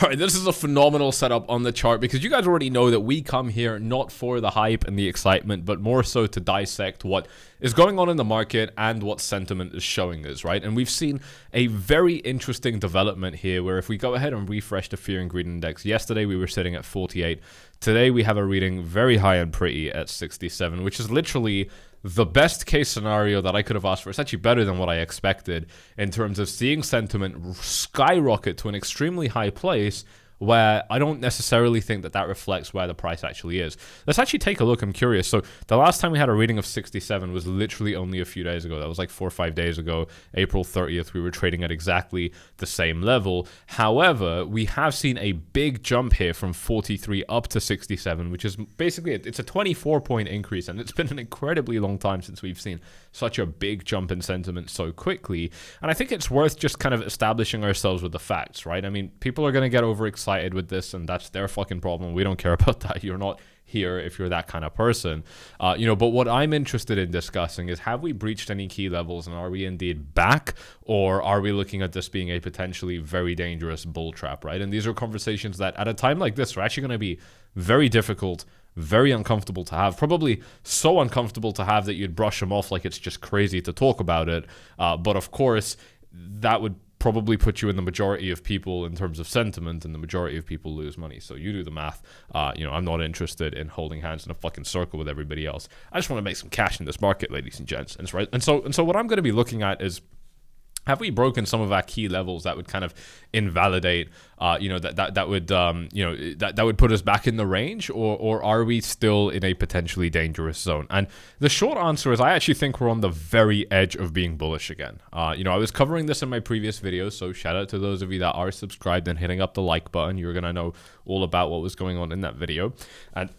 All right, this is a phenomenal setup on the chart because you guys already know that we come here not for the hype and the excitement, but more so to dissect what is going on in the market and what sentiment is showing us, right? And we've seen a very interesting development here where if we go ahead and refresh the fear and greed index, yesterday we were sitting at 48. Today we have a reading very high and pretty at 67, which is literally the best case scenario that I could have asked for. It's actually better than what I expected in terms of seeing sentiment skyrocket to an extremely high place where I don't necessarily think that that reflects where the price actually is. Let's actually take a look. I'm curious. So the last time we had a reading of 67 was literally only a few days ago. That was like 4 or 5 days ago. April 30th, we were trading at exactly the same level. However, we have seen a big jump here from 43 up to 67, which is basically, it's a 24-point increase. And it's been an incredibly long time since we've seen such a big jump in sentiment so quickly. And I think it's worth just kind of establishing ourselves with the facts, right? I mean, people are going to get overexcited with this, and that's their fucking problem. We don't care about that. You're not here if you're that kind of person. But what I'm interested in discussing is, have we breached any key levels, and are we indeed back, or are we looking at this being a potentially very dangerous bull trap, right? And these are conversations that at a time like this are actually going to be very difficult, very uncomfortable to have, probably so uncomfortable to have that you'd brush them off like it's just crazy to talk about it. But of course, that would probably put you in the majority of people in terms of sentiment, and the majority of people lose money. So you do the math. I'm not interested in holding hands in a fucking circle with everybody else. I just want to make some cash in this market, ladies and gents. And so what I'm going to be looking at is, have we broken some of our key levels that would kind of invalidate, that would put us back in the range, or are we still in a potentially dangerous zone? And the short answer is, I actually think we're on the very edge of being bullish again. I was covering this in my previous video, so shout out to those of you that are subscribed and hitting up the like button. You're gonna know all about what was going on in that video. And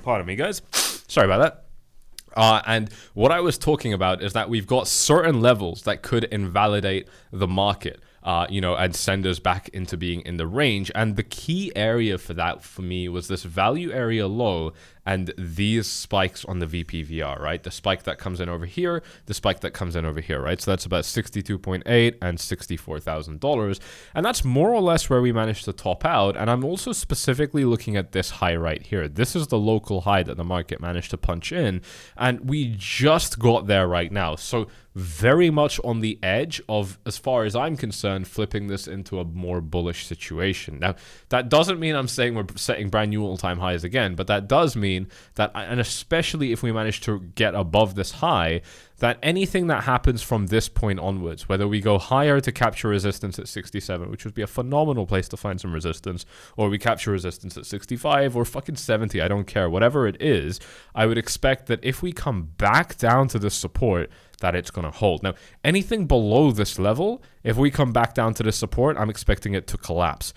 pardon me, guys. Sorry about that. And what I was talking about is that we've got certain levels that could invalidate the market, and send us back into being in the range. And the key area for that, for me, was this value area low and these spikes on the VPVR, right? The spike that comes in over here, the spike that comes in over here, right? So that's about 62.8 and $64,000. And that's more or less where we managed to top out. And I'm also specifically looking at this high right here. This is the local high that the market managed to punch in. And we just got there right now. So very much on the edge of, as far as I'm concerned, flipping this into a more bullish situation. Now, that doesn't mean I'm saying we're setting brand new all-time highs again, but that does mean that, and especially if we manage to get above this high, that anything that happens from this point onwards, whether we go higher to capture resistance at 67, which would be a phenomenal place to find some resistance, or we capture resistance at 65 or fucking 70, I don't care, whatever it is, I would expect that if we come back down to this support, that it's going to hold. Now, anything below this level, if we come back down to this support, I'm expecting it to collapse.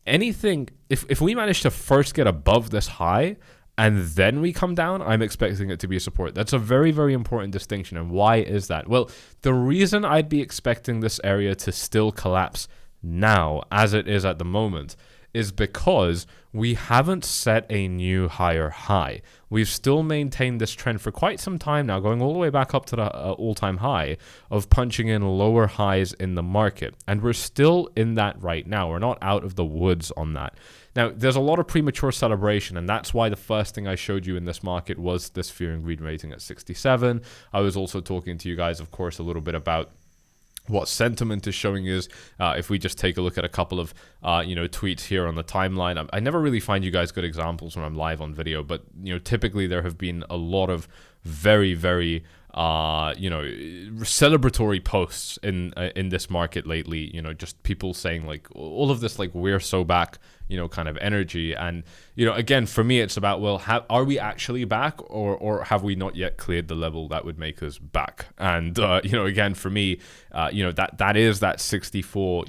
Anything, if we manage to first get above this high, and then we come down, I'm expecting it to be a support. That's a very, very important distinction. And why is that? Well, the reason I'd be expecting this area to still collapse now, as it is at the moment, is because we haven't set a new higher high. We've still maintained this trend for quite some time now, going all the way back up to the all-time high of punching in lower highs in the market. And we're still in that right now. We're not out of the woods on that. Now, there's a lot of premature celebration, and that's why the first thing I showed you in this market was this fear and greed rating at 67. I was also talking to you guys, of course, a little bit about what sentiment is showing is. If we just take a look at a couple of tweets here on the timeline, I never really find you guys good examples when I'm live on video, but typically there have been a lot of very, very celebratory posts in this market lately. Just people saying like all of this, like, we're so back, kind of energy. And again, for me, it's about, well, are we actually back, or have we not yet cleared the level that would make us back? And again, for me, that is that 64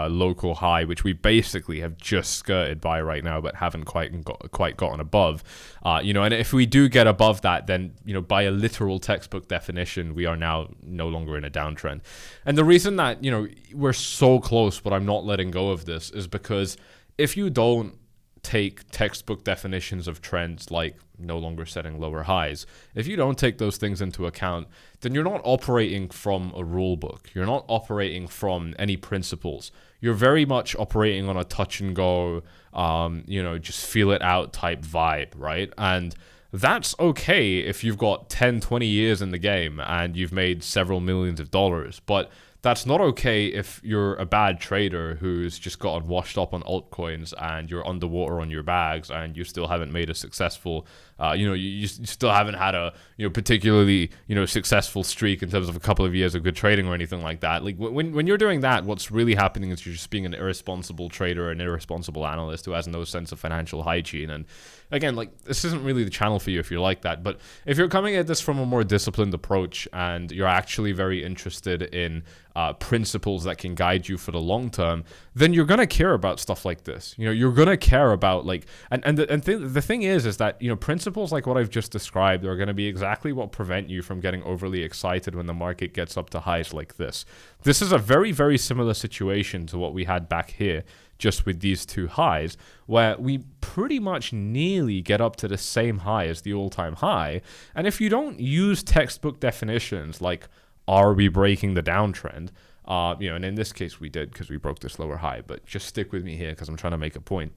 local high, which we basically have just skirted by right now, but haven't quite gotten above. And if we do get above that, then by a literal textbook definition, we are now no longer in a downtrend. And the reason that we're so close, but I'm not letting go of this, is because if you don't take textbook definitions of trends like no longer setting lower highs. If you don't take those things into account, then you're not operating from a rule book. You're not operating from any principles. You're very much operating on a touch and go, just feel it out type vibe, right? And that's okay if you've got 10, 20 years in the game and you've made several millions of dollars. But that's not okay if you're a bad trader who's just gotten washed up on altcoins and you're underwater on your bags and you still haven't made a successful, you still haven't had a, particularly, successful streak in terms of a couple of years of good trading or anything like that. Like when you're doing that, what's really happening is you're just being an irresponsible trader, an irresponsible analyst who has no sense of financial hygiene. And again, like, this isn't really the channel for you if you're like that. But if you're coming at this from a more disciplined approach and you're actually very interested in principles that can guide you for the long term, then you're gonna care about stuff like this. You're gonna care about the thing is that principles like what I've just described are gonna be exactly what prevent you from getting overly excited when the market gets up to highs like this. This is a very, very similar situation to what we had back here, just with these two highs, where we pretty much nearly get up to the same high as the all-time high. And if you don't use textbook definitions like, are we breaking the downtrend? And in this case we did because we broke this lower high, but just stick with me here because I'm trying to make a point.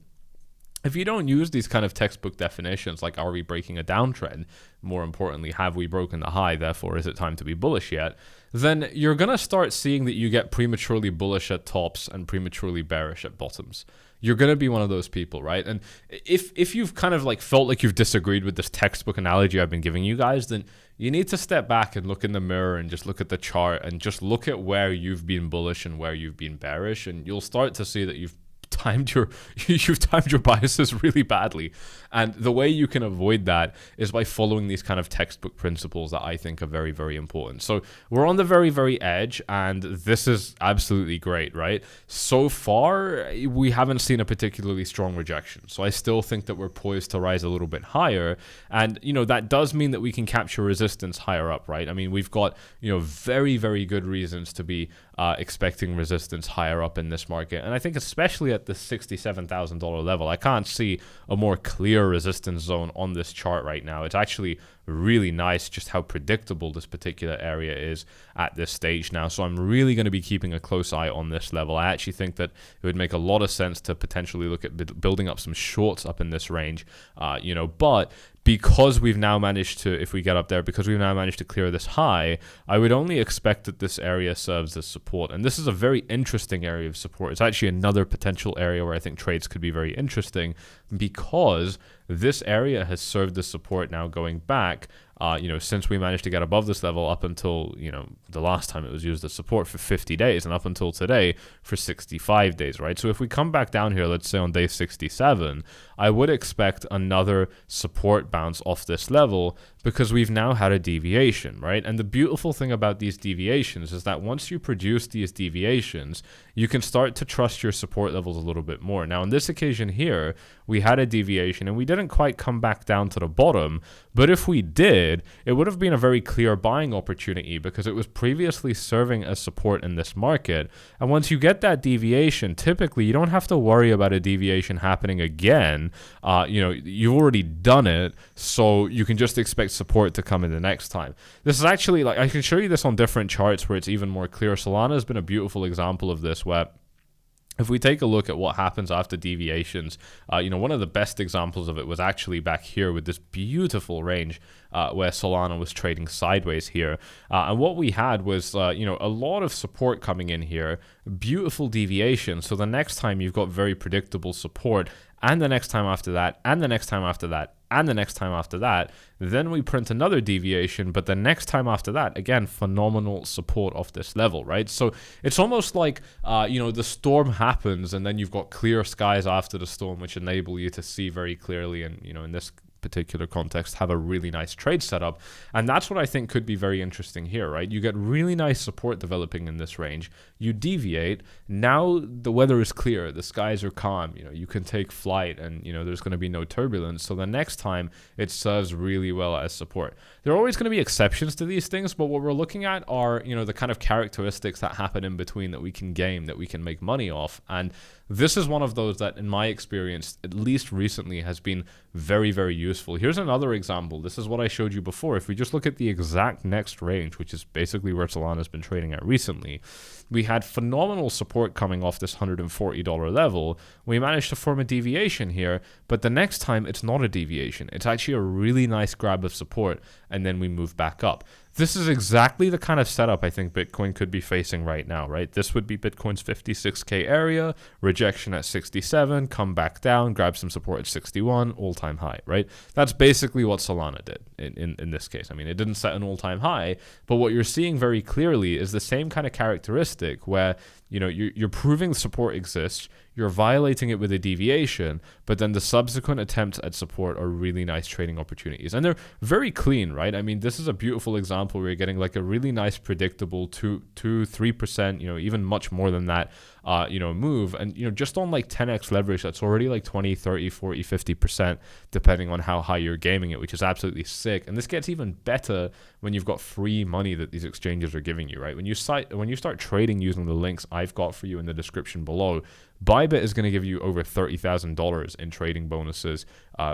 If you don't use these kind of textbook definitions like, are we breaking a downtrend? More importantly, have we broken the high? Therefore, is it time to be bullish yet? Then you're going to start seeing that you get prematurely bullish at tops and prematurely bearish at bottoms. You're going to be one of those people, right? And if you've kind of like felt like you've disagreed with this textbook analogy I've been giving you guys, then you need to step back and look in the mirror and just look at the chart and just look at where you've been bullish and where you've been bearish, and you'll start to see that you've timed your biases really badly. And the way you can avoid that is by following these kind of textbook principles that I think are very, very important. So we're on the very, very edge, and this is absolutely great, right? So far, we haven't seen a particularly strong rejection. So I still think that we're poised to rise a little bit higher. And, that does mean that we can capture resistance higher up, right? I mean, we've got, very, very good reasons to be expecting resistance higher up in this market. And I think especially at the $67,000 level, I can't see a more clear resistance zone on this chart right now. It's actually really nice just how predictable this particular area is at this stage now. So I'm really going to be keeping a close eye on this level. I actually think that it would make a lot of sense to potentially look at building up some shorts up in this range, but because we've now managed to, if we get up there, because we've now managed to clear this high, I would only expect that this area serves as support. And this is a very interesting area of support. It's actually another potential area where I think trades could be very interesting, because this area has served as support now going back, since we managed to get above this level up until, the last time it was used as support for 50 days and up until today for 65 days, right? So if we come back down here, let's say on day 67, I would expect another support bounce off this level because we've now had a deviation, right? And the beautiful thing about these deviations is that once you produce these deviations, you can start to trust your support levels a little bit more. Now, on this occasion here, we had a deviation and we didn't quite come back down to the bottom, but if we did, it would have been a very clear buying opportunity because it was previously serving as support in this market. And once you get that deviation, typically you don't have to worry about a deviation happening again. You've already done it, so you can just expect support to come in the next time. This is actually, like, I can show you this on different charts where it's even more clear. Solana has been a beautiful example of this, where if we take a look at what happens after deviations, one of the best examples of it was actually back here with this beautiful range where Solana was trading sideways here. And what we had was, a lot of support coming in here, beautiful deviation. So the next time you've got very predictable support, and the next time after that, and the next time after that, and the next time after that, then we print another deviation, but the next time after that, again, phenomenal support off this level, right? So it's almost like, the storm happens and then you've got clear skies after the storm, which enable you to see very clearly, and, in this particular context, have a really nice trade setup. And that's what I think could be very interesting here, right? You get really nice support developing in this range. You deviate. Now the weather is clear. The skies are calm. You can take flight, and, there's going to be no turbulence. So the next time it serves really well as support. There are always going to be exceptions to these things, but what we're looking at are, the kind of characteristics that happen in between that we can game, that we can make money off. And this is one of those that, in my experience, at least recently, has been very, very useful. Here's another example. This is what I showed you before. If we just look at the exact next range, which is basically where Solana's been trading at recently, we had phenomenal support coming off this $140 level. We managed to form a deviation here, but the next time it's not a deviation. It's actually a really nice grab of support, and then we move back up. This is exactly the kind of setup I think Bitcoin could be facing right now, right? This would be Bitcoin's 56K area, rejection at 67, come back down, grab some support at 61, all-time high, right? That's basically what Solana did in this case. I mean, it didn't set an all-time high, but what you're seeing very clearly is the same kind of characteristic where, you know, you're proving support exists, you're violating it with a deviation, but then the subsequent attempts at support are really nice trading opportunities. And they're very clean, right? I mean, this is a beautiful example where you're getting like a really nice, predictable 3%, you know, even much more than that, you know, move. And, you know, just on like 10x leverage, that's already like 20, 30, 40, 50%, depending on how high you're gaming it, which is absolutely sick. And this gets even better when you've got free money that these exchanges are giving you, right? When you start trading using the links I've got for you in the description below, Bybit is going to give you over $30,000 in trading bonuses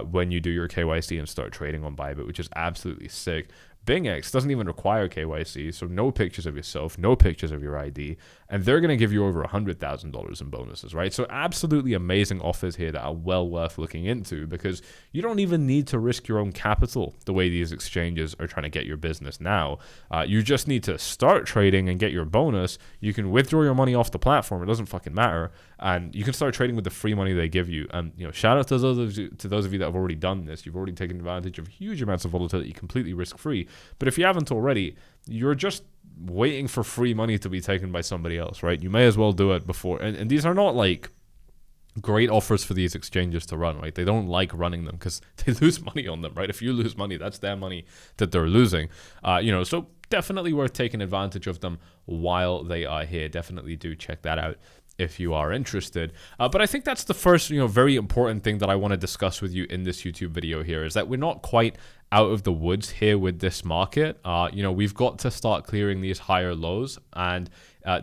when you do your KYC and start trading on Bybit, which is absolutely sick. BingX doesn't even require KYC, so no pictures of yourself, no pictures of your ID, and they're going to give you over $100,000 in bonuses, right? So absolutely amazing offers here that are well worth looking into, because you don't even need to risk your own capital the way these exchanges are trying to get your business now. You just need to start trading and get your bonus. You can withdraw your money off the platform. It doesn't fucking matter. And you can start trading with the free money they give you. And, you know, shout out to those of you that have already done this. You've already taken advantage of huge amounts of volatility completely risk-free. But if you haven't already, you're just waiting for free money to be taken by somebody else, right? You may as well do it before. And these are not like great offers for these exchanges to run, right? They don't like running them because they lose money on them, right? If you lose money, that's their money that they're losing. You know, so definitely worth taking advantage of them while they are here. Definitely do check that out if you are interested. But I think that's the first, you know, very important thing that I want to discuss with you in this YouTube video here, is that we're not quite out of the woods here with this market. You know, we've got to start clearing these higher lows and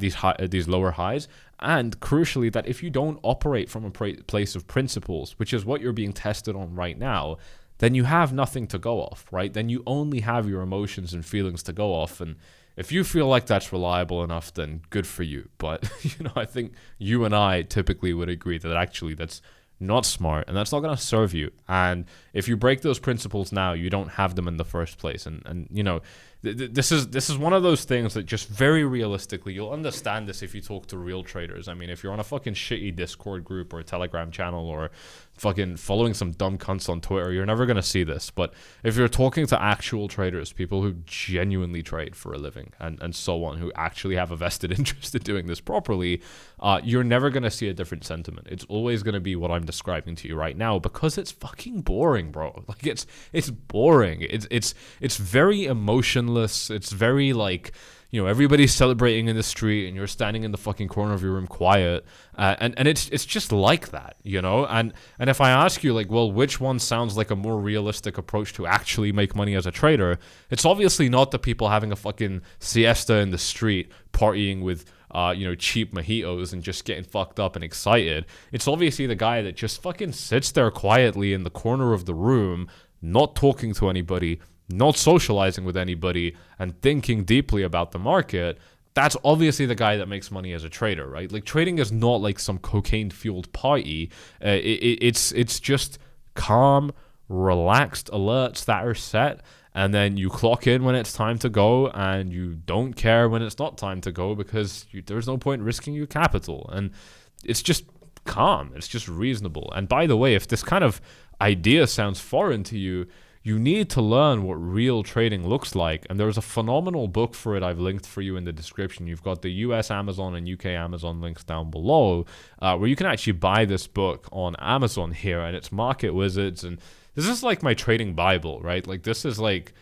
these lower highs. And crucially, that if you don't operate from a place of principles, which is what you're being tested on right now, then you have nothing to go off, right? Then you only have your emotions and feelings to go off. And if you feel like that's reliable enough, then good for you. But, you know, I think you and I typically would agree that actually that's not smart and that's not going to serve you. And if you break those principles now, you don't have them in the first place. And you know, this is one of those things that just very realistically, you'll understand this if you talk to real traders. I mean, if you're on a fucking shitty Discord group or a Telegram channel or fucking following some dumb cunts on Twitter, you're never going to see this. But if you're talking to actual traders, people who genuinely trade for a living and so on, who actually have a vested interest in doing this properly, you're never going to see a different sentiment. It's always going to be what I'm describing to you right now, because it's fucking boring, bro. Like it's boring. It's very emotionless. It's very like, you know, everybody's celebrating in the street and you're standing in the fucking corner of your room quiet, and it's just like that, you know. And if I ask you, like, well, which one sounds like a more realistic approach to actually make money as a trader, it's obviously not the people having a fucking siesta in the street partying with you know, cheap mojitos and just getting fucked up and excited. It's obviously the guy that just fucking sits there quietly in the corner of the room, not talking to anybody, not socializing with anybody, and thinking deeply about the market. That's obviously the guy that makes money as a trader, right? Like, trading is not like some cocaine-fueled party. It's just calm, relaxed alerts that are set, and then you clock in when it's time to go, and you don't care when it's not time to go, because there's no point risking your capital. And it's just calm. It's just reasonable. And by the way, if this kind of idea sounds foreign to you, you need to learn what real trading looks like. And there's a phenomenal book for it I've linked for you in the description. You've got the US Amazon and UK Amazon links down below, where you can actually buy this book on Amazon here, and it's Market Wizards. And this is like my trading Bible, right? Like, this is like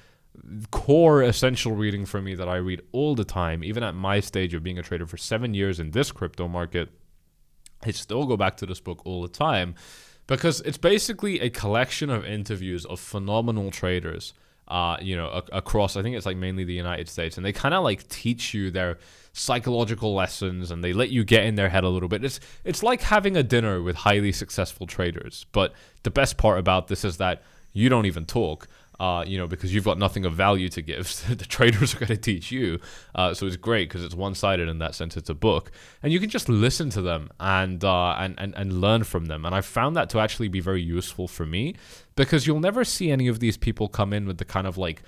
core essential reading for me that I read all the time. Even at my stage of being a trader for 7 years in this crypto market, I still go back to this book all the time, because it's basically a collection of interviews of phenomenal traders, you know, across, I think it's like mainly the United States, and they kind of like teach you their psychological lessons, and they let you get in their head a little bit. It's like having a dinner with highly successful traders. But the best part about this is that you don't even talk. Because you've got nothing of value to give. The traders are going to teach you. So it's great because it's one-sided in that sense. It's a book, and you can just listen to them and learn from them. And I found that to actually be very useful for me, because you'll never see any of these people come in with the kind of like,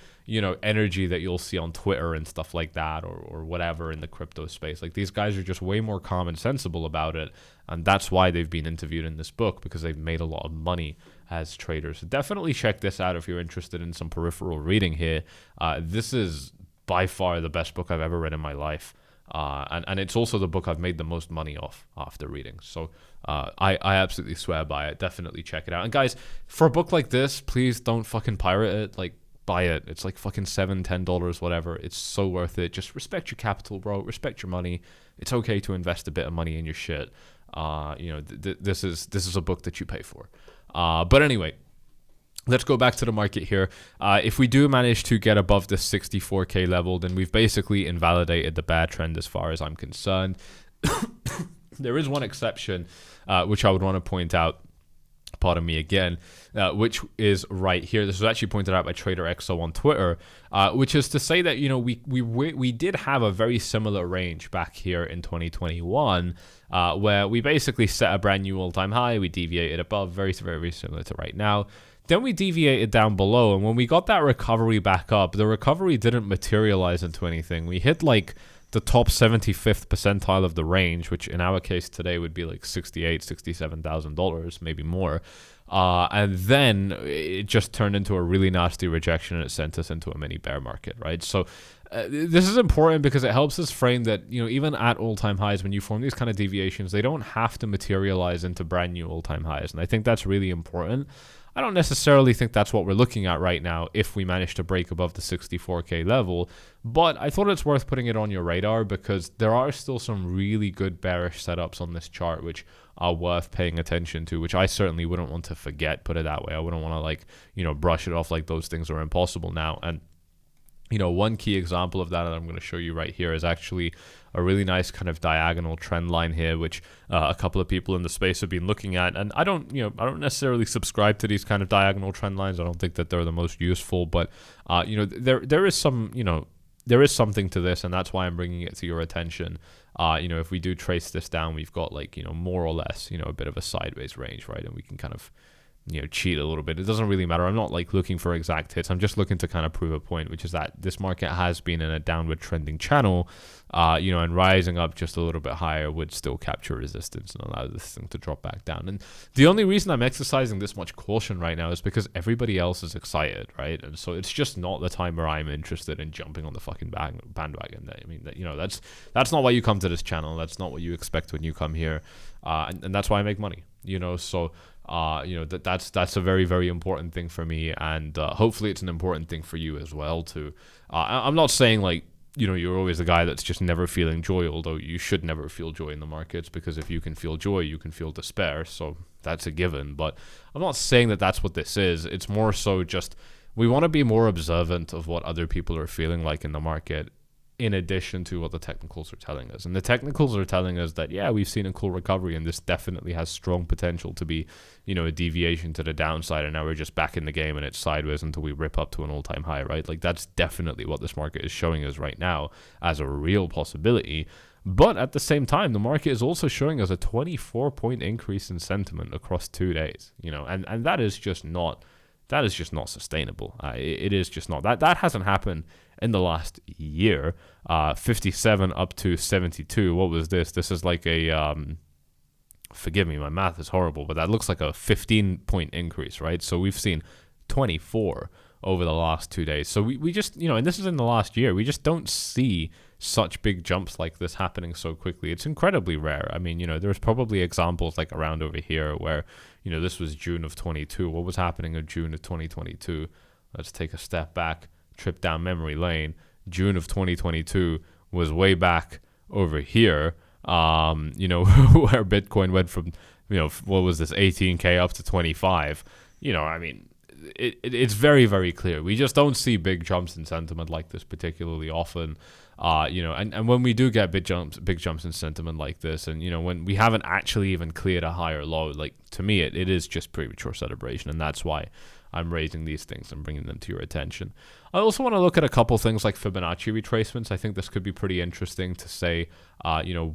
energy that you'll see on Twitter and stuff like that, or whatever in the crypto space. Like, these guys are just way more calm and sensible about it. And that's why they've been interviewed in this book, because they've made a lot of money as traders. So definitely check this out if you're interested in some peripheral reading here. This is by far the best book I've ever read in my life. And it's also the book I've made the most money off after reading. So I absolutely swear by it. Definitely check it out. And guys, for a book like this, please don't fucking pirate it. Like, buy it. It's like fucking $7-10, whatever. It's so worth it. Just respect your capital, bro. Respect your money. It's okay to invest a bit of money in your shit. This is a book that you pay for. But anyway, let's go back to the market here. If we do manage to get above the 64K level, then we've basically invalidated the bear trend as far as I'm concerned. There is one exception, which I would want to point out. Pardon me again, which is right here. This was actually pointed out by Trader XO on Twitter, which is to say that, we did have a very similar range back here in 2021, where we basically set a brand new all-time high. We deviated above, very, very similar to right now. Then we deviated down below, and when we got that recovery back up, the recovery didn't materialize into anything. We hit like the top 75th percentile of the range, which in our case today would be like $67,000, maybe more. And then it just turned into a really nasty rejection, and it sent us into a mini bear market, right? So this is important because it helps us frame that, even at all-time highs, when you form these kind of deviations, they don't have to materialize into brand new all-time highs. And I think that's really important. I don't necessarily think that's what we're looking at right now if we manage to break above the 64K level, but I thought it's worth putting it on your radar because there are still some really good bearish setups on this chart which are worth paying attention to, which I certainly wouldn't want to forget, put it that way. I wouldn't want to brush it off like those things are impossible now. And one key example of that I'm going to show you right here is actually a really nice kind of diagonal trend line here, which a couple of people in the space have been looking at. And I don't necessarily subscribe to these kind of diagonal trend lines. I don't think that they're the most useful, but there is something to this, and that's why I'm bringing it to your attention. If we do trace this down, we've got more or less, a bit of a sideways range, right? And we can kind of cheat a little bit. It doesn't really matter. I'm not looking for exact hits. I'm just looking to kind of prove a point, which is that this market has been in a downward trending channel, and rising up just a little bit higher would still capture resistance and allow this thing to drop back down. And the only reason I'm exercising this much caution right now is because everybody else is excited, right? And so it's just not the time where I'm interested in jumping on the fucking bandwagon. I mean, that's not why you come to this channel. That's not what you expect when you come here, and that's why I make money. So that's a very, very important thing for me, and hopefully it's an important thing for you as well too. I'm not saying you're always the guy that's just never feeling joy, although you should never feel joy in the markets, because if you can feel joy, you can feel despair, so that's a given. But I'm not saying that that's what this is. It's more so just we want to be more observant of what other people are feeling like in the market, in addition to what the technicals are telling us. And the technicals are telling us that, yeah, we've seen a cool recovery, and this definitely has strong potential to be, a deviation to the downside, and now we're just back in the game and it's sideways until we rip up to an all-time high, right? That's definitely what this market is showing us right now as a real possibility. But at the same time, the market is also showing us a 24-point increase in sentiment across 2 days, and that is just not sustainable. It is just not. That hasn't happened in the last year. 57 up to 72. What was this? This is like a forgive me, my math is horrible, but that looks like a 15-point increase, right? So we've seen 24 over the last 2 days. So we just, and this is in the last year, we just don't see such big jumps like this happening so quickly. It's incredibly rare. I mean, there's probably examples like around over here where, this was June of 22. What was happening in June of 2022? Let's take a step back, trip down memory lane. June of 2022 was way back over here, where Bitcoin went from, what was this, 18K up to 25. I mean, it's very, very clear. We just don't see big jumps in sentiment like this particularly often. And when we do get big jumps in sentiment like this, and when we haven't actually even cleared a higher low, to me it is just premature celebration, and that's why I'm raising these things and bringing them to your attention. I also want to look at a couple things like Fibonacci retracements. I think this could be pretty interesting to say,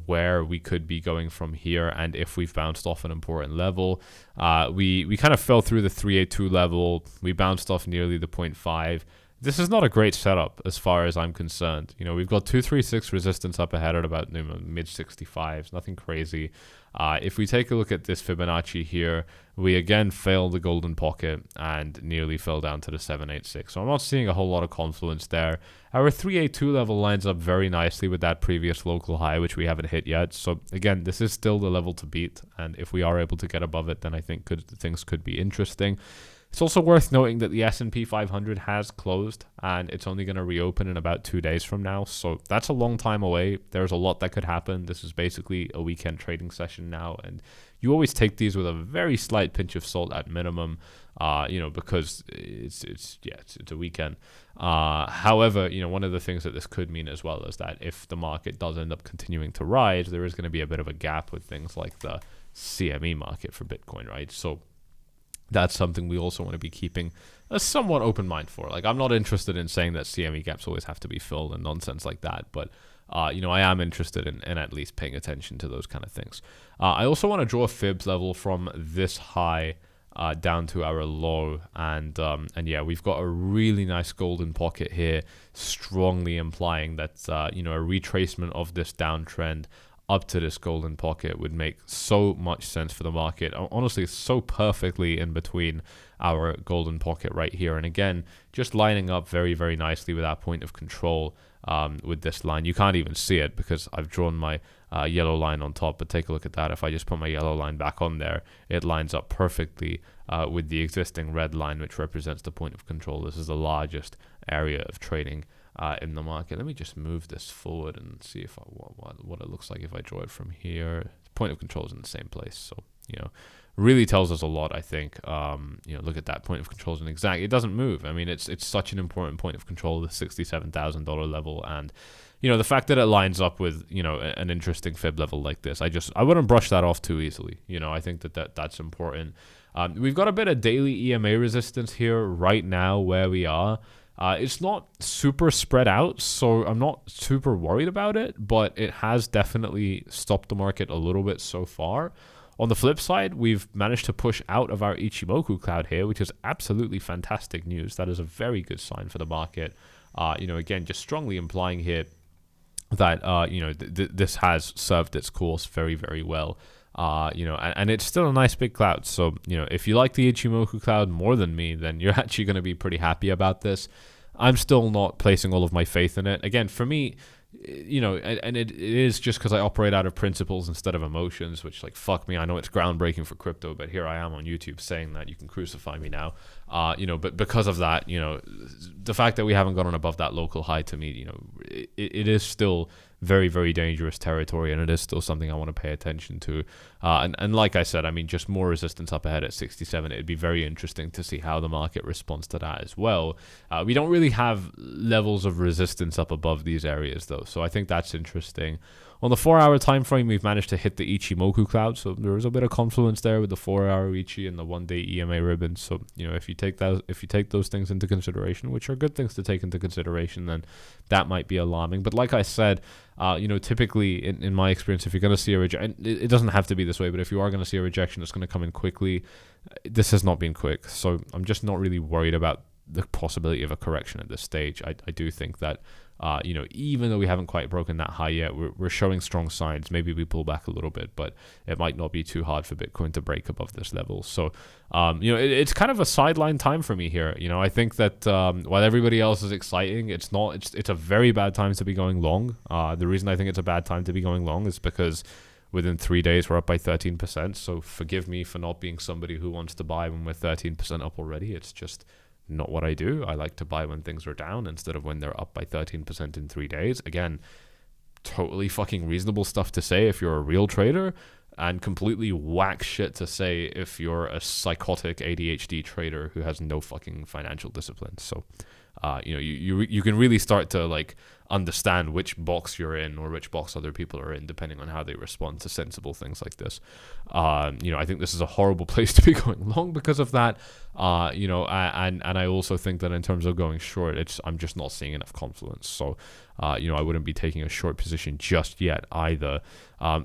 where we could be going from here, and if we've bounced off an important level. We kind of fell through the 382 level. We bounced off nearly the 0.5. This is not a great setup as far as I'm concerned. We've got 236 resistance up ahead at about mid 65s, nothing crazy. If we take a look at this Fibonacci here, we again failed the golden pocket and nearly fell down to the 786. So I'm not seeing a whole lot of confluence there. Our 382 level lines up very nicely with that previous local high, which we haven't hit yet. So again, this is still the level to beat. And if we are able to get above it, then I think things could be interesting. It's also worth noting that the S&P 500 has closed, and it's only going to reopen in about 2 days from now. So that's a long time away. There's a lot that could happen. This is basically a weekend trading session now, and you always take these with a very slight pinch of salt at minimum, because it's a weekend. However, one of the things that this could mean as well is that if the market does end up continuing to rise, there is going to be a bit of a gap with things like the CME market for Bitcoin, right? So that's something we also want to be keeping a somewhat open mind for. Like, I'm not interested in saying that CME gaps always have to be filled and nonsense like that, but I am interested in at least paying attention to those kind of things. I also want to draw a fibs level from this high down to our low, and yeah, we've got a really nice golden pocket here, strongly implying that a retracement of this downtrend up to this golden pocket would make so much sense for the market. Honestly, so perfectly in between our golden pocket right here. And again, just lining up very, very nicely with our point of control with this line. You can't even see it because I've drawn my yellow line on top, but take a look at that. If I just put my yellow line back on there, it lines up perfectly with the existing red line, which represents the point of control. This is the largest area of trading in the market. Let me just move this forward and see if what it looks like if I draw it from here. The point of control is in the same place, so really tells us a lot. I think look at that, point of control is an exact. It doesn't move. I mean, it's such an important point of control, the $67,000 level, and the fact that it lines up with an interesting fib level like this, I wouldn't brush that off too easily. I think that's important. We've got a bit of daily EMA resistance here right now where we are. It's not super spread out, so I'm not super worried about it, but it has definitely stopped the market a little bit so far. On the flip side, we've managed to push out of our Ichimoku cloud here, which is absolutely fantastic news. That is a very good sign for the market. Again, just strongly implying here that, this has served its course very, very well. And it's still a nice big cloud. So, if you like the Ichimoku cloud more than me, then you're actually going to be pretty happy about this. I'm still not placing all of my faith in it. Again, for me, and it is just because I operate out of principles instead of emotions, which, like, fuck me, I know it's groundbreaking for crypto, but here I am on YouTube saying that. You can crucify me now. But because of that, the fact that we haven't gotten above that local high, to me, it is still very, very dangerous territory, and it is still something I want to pay attention to. And like I said, I mean, just more resistance up ahead at 67. It'd be very interesting to see how the market responds to that as well. We don't really have levels of resistance up above these areas, though, so I think that's interesting. On the 4-hour time frame, we've managed to hit the Ichimoku cloud, so there is a bit of confluence there with the 4-hour Ichi and the 1-day EMA ribbon. So if you take those things into consideration, which are good things to take into consideration, then that might be alarming. But like I said, typically in my experience, if you're going to see a rejection, it doesn't have to be this way, but if you are going to see a rejection, it's going to come in quickly. This has not been quick, so I'm just not really worried about the possibility of a correction at this stage. I do think that even though we haven't quite broken that high yet, we're showing strong signs. Maybe we pull back a little bit, but it might not be too hard for Bitcoin to break above this level. So, it's kind of a sideline time for me here. I think that while everybody else is exciting, it's a very bad time to be going long. The reason I think it's a bad time to be going long is because within 3 days, we're up by 13%. So forgive me for not being somebody who wants to buy when we're 13% up already. It's just not what I do. I like to buy when things are down instead of when they're up by 13% in 3 days. Again, totally fucking reasonable stuff to say if you're a real trader, and completely whack shit to say if you're a psychotic ADHD trader who has no fucking financial discipline. So you can really start to like understand which box you're in or which box other people are in, depending on how they respond to sensible things like this. I think this is a horrible place to be going long because of that. And I also think that in terms of going short, I'm just not seeing enough confluence. So, I wouldn't be taking a short position just yet either.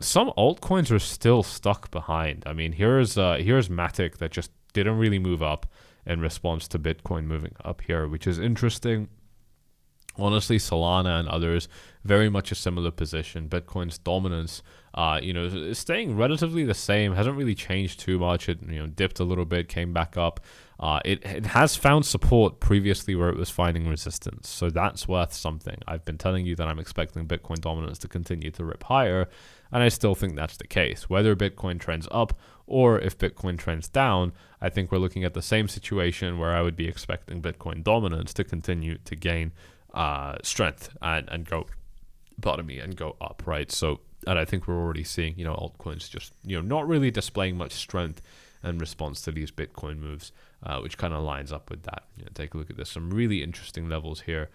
Some altcoins are still stuck behind. I mean, here's Matic that just didn't really move up in response to Bitcoin moving up here, which is interesting. Honestly, Solana and others, very much a similar position. Bitcoin's dominance, is staying relatively the same. Hasn't really changed too much. It, dipped a little bit, came back up. It has found support previously where it was finding resistance. So that's worth something. I've been telling you that I'm expecting Bitcoin dominance to continue to rip higher, and I still think that's the case. Whether Bitcoin trends up or if Bitcoin trends down, I think we're looking at the same situation where I would be expecting Bitcoin dominance to continue to gain strength and go and go up, right? So, and I think we're already seeing, altcoins just, not really displaying much strength in response to these Bitcoin moves, which kind of lines up with that. Take a look at this. Some really interesting levels here.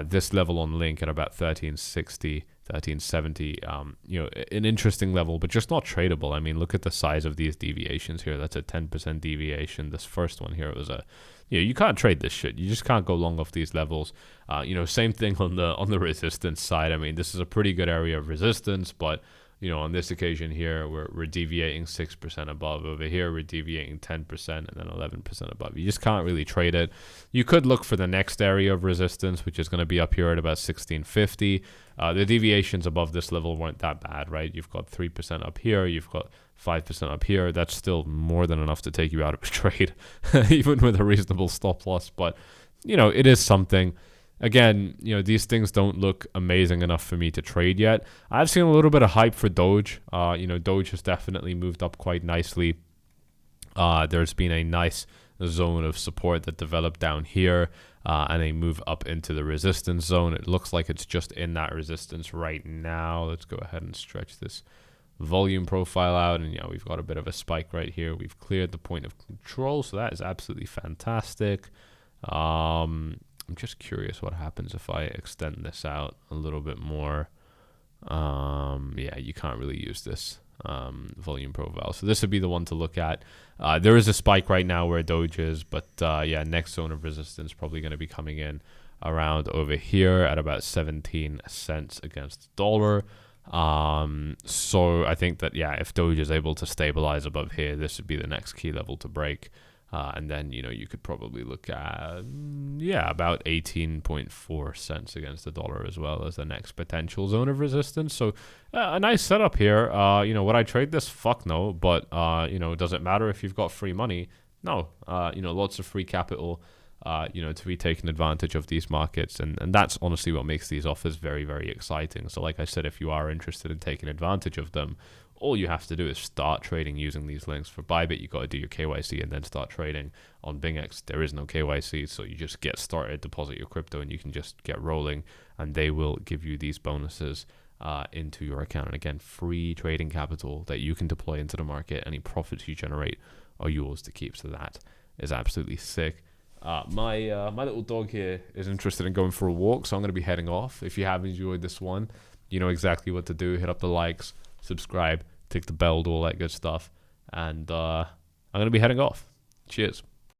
This level on Link at about 1360, 1370, an interesting level, but just not tradable. I mean, look at the size of these deviations here. That's a 10% deviation. This first one here was you can't trade this shit. You just can't go long off these levels. Same thing on the resistance side. I mean, this is a pretty good area of resistance, but on this occasion here, we're deviating 6% above. Over here, we're deviating 10% and then 11% above. You just can't really trade it. You could look for the next area of resistance, which is going to be up here at about 1650. The deviations above this level weren't that bad, right? You've got 3% up here. You've got 5% up here. That's still more than enough to take you out of a trade, even with a reasonable stop loss. But, it is something. Again, these things don't look amazing enough for me to trade yet. I've seen a little bit of hype for Doge. Doge has definitely moved up quite nicely. There's been a nice zone of support that developed down here, and a move up into the resistance zone. It looks like it's just in that resistance right now. Let's go ahead and stretch this volume profile out, and we've got a bit of a spike right here. We've cleared the point of control, so that is absolutely fantastic. I'm just curious what happens if I extend this out a little bit more. You can't really use this volume profile. So this would be the one to look at. There is a spike right now where Doge is, but next zone of resistance probably going to be coming in around over here at about 17 cents against the dollar. So I think that, if Doge is able to stabilize above here, this would be the next key level to break. And then, you could probably look at, about 18.4 cents against the dollar as well as the next potential zone of resistance. So a nice setup here. Would I trade this? Fuck no. But, does it matter if you've got free money? No. Lots of free capital, to be taking advantage of these markets. And that's honestly what makes these offers very, very exciting. So like I said, if you are interested in taking advantage of them, all you have to do is start trading using these links. For Bybit, you got to do your KYC and then start trading. On BingX, there is no KYC, so you just get started, deposit your crypto, and you can just get rolling, and they will give you these bonuses into your account. And again, free trading capital that you can deploy into the market. Any profits you generate are yours to keep, so that is absolutely sick. My little dog here is interested in going for a walk, so I'm going to be heading off. If you have enjoyed this one, you know exactly what to do. Hit up the likes, subscribe, tick the bell, do all that good stuff. And I'm going to be heading off. Cheers.